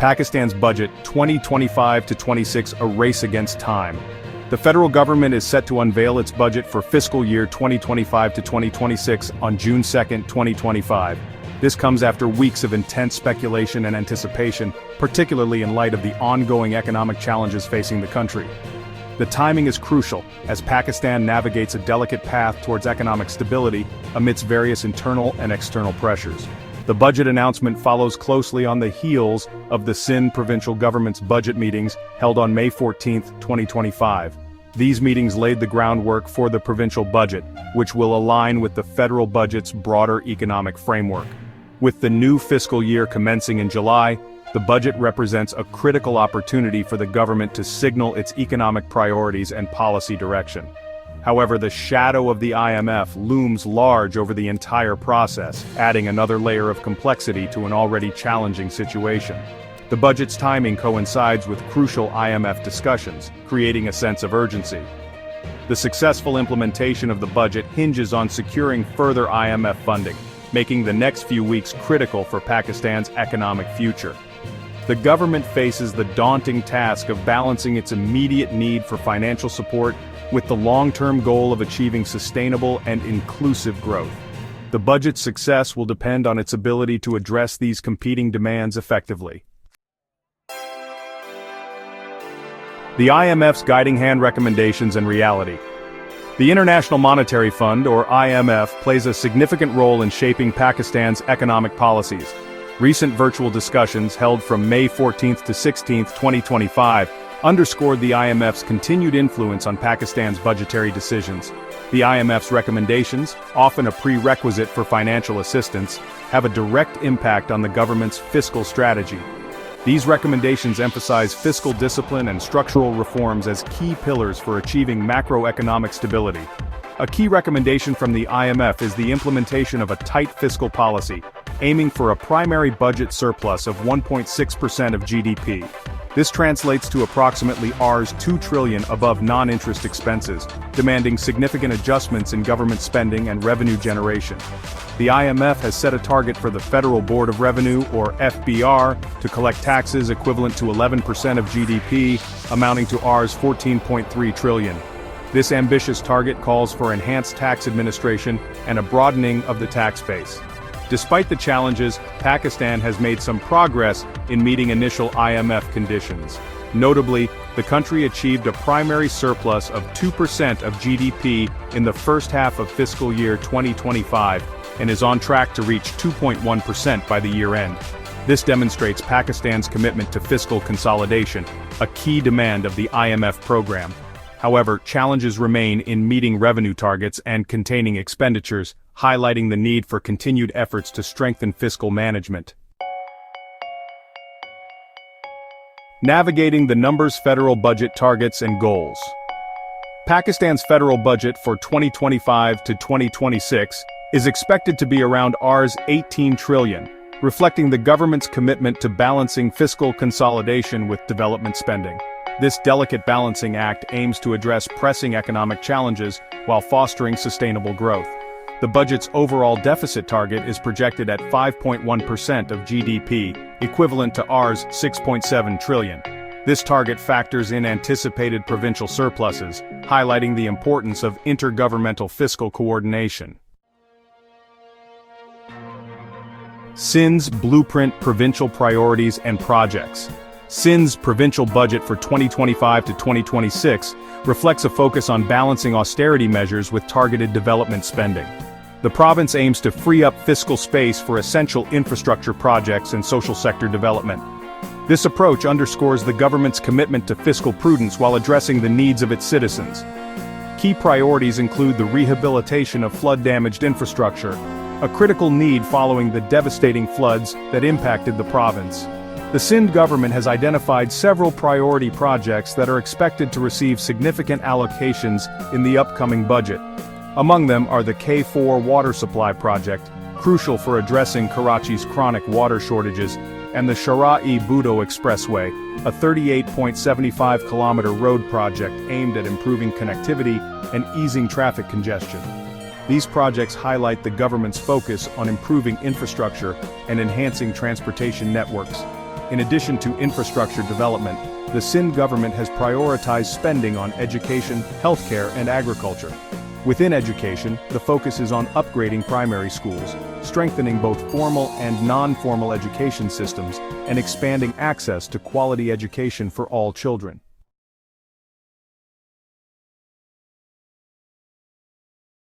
Pakistan's budget 2025-26, a race against time. The federal government is set to unveil its budget for fiscal year 2025-2026 on June 2, 2025. This comes after weeks of intense speculation and anticipation, particularly in light of the ongoing economic challenges facing the country. The timing is crucial, as Pakistan navigates a delicate path towards economic stability amidst various internal and external pressures. The budget announcement follows closely on the heels of the Sindh provincial government's budget meetings held on May 14, 2025. These meetings laid the groundwork for the provincial budget, which will align with the federal budget's broader economic framework. With the new fiscal year commencing in July, the budget represents a critical opportunity for the government to signal its economic priorities and policy direction. However, the shadow of the IMF looms large over the entire process, adding another layer of complexity to an already challenging situation. The budget's timing coincides with crucial IMF discussions, creating a sense of urgency. The successful implementation of the budget hinges on securing further IMF funding, making the next few weeks critical for Pakistan's economic future. The government faces the daunting task of balancing its immediate need for financial support with the long-term goal of achieving sustainable and inclusive growth. The budget's success will depend on its ability to address these competing demands effectively. The IMF's guiding hand recommendations and reality. The International Monetary Fund, or IMF, plays a significant role in shaping Pakistan's economic policies. Recent virtual discussions held from May 14 to 16, 2025, underscored the IMF's continued influence on Pakistan's budgetary decisions. The IMF's recommendations, often a prerequisite for financial assistance, have a direct impact on the government's fiscal strategy. These recommendations emphasize fiscal discipline and structural reforms as key pillars for achieving macroeconomic stability. A key recommendation from the IMF is the implementation of a tight fiscal policy, aiming for a primary budget surplus of 1.6% of GDP. This translates to approximately Rs 2 trillion above non-interest expenses, demanding significant adjustments in government spending and revenue generation. The IMF has set a target for the Federal Board of Revenue, or FBR, to collect taxes equivalent to 11% of GDP, amounting to Rs 14.3 trillion. This ambitious target calls for enhanced tax administration and a broadening of the tax base. Despite the challenges, Pakistan has made some progress in meeting initial IMF conditions. Notably, the country achieved a primary surplus of 2% of GDP in the first half of fiscal year 2025 and is on track to reach 2.1% by the year end. This demonstrates Pakistan's commitment to fiscal consolidation, a key demand of the IMF program. However, challenges remain in meeting revenue targets and containing expenditures, highlighting the need for continued efforts to strengthen fiscal management. Navigating the numbers federal budget targets and goals. Pakistan's federal budget for 2025 to 2026 is expected to be around Rs 18 trillion, reflecting the government's commitment to balancing fiscal consolidation with development spending. This delicate balancing act aims to address pressing economic challenges while fostering sustainable growth. The budget's overall deficit target is projected at 5.1% of GDP, equivalent to Rs 6.7 trillion. This target factors in anticipated provincial surpluses, highlighting the importance of intergovernmental fiscal coordination. Sindh's Blueprint Provincial Priorities and Projects. Sindh's provincial budget for 2025 to 2026 reflects a focus on balancing austerity measures with targeted development spending. The province aims to free up fiscal space for essential infrastructure projects and social sector development. This approach underscores the government's commitment to fiscal prudence while addressing the needs of its citizens. Key priorities include the rehabilitation of flood-damaged infrastructure, a critical need following the devastating floods that impacted the province. The Sindh government has identified several priority projects that are expected to receive significant allocations in the upcoming budget. Among them are the K4 water supply project, crucial for addressing Karachi's chronic water shortages, and the Shara-e-Budo Expressway, a 38.75-kilometer road project aimed at improving connectivity and easing traffic congestion. These projects highlight the government's focus on improving infrastructure and enhancing transportation networks. In addition to infrastructure development, the Sindh government has prioritized spending on education, healthcare, and agriculture. Within education, the focus is on upgrading primary schools, strengthening both formal and non-formal education systems, and expanding access to quality education for all children.